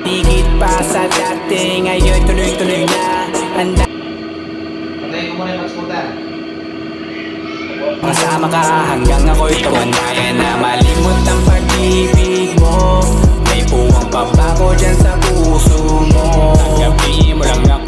Higit pa sa dati, ngayon tuloy-tuloy na. Patayin ko muna yung mag-scooter. Kasama ka hanggang ako'y kaya na malimot ang pag-ibig mo. May puwang pabago dyan sa puso mo. Tanggapin mo lang ako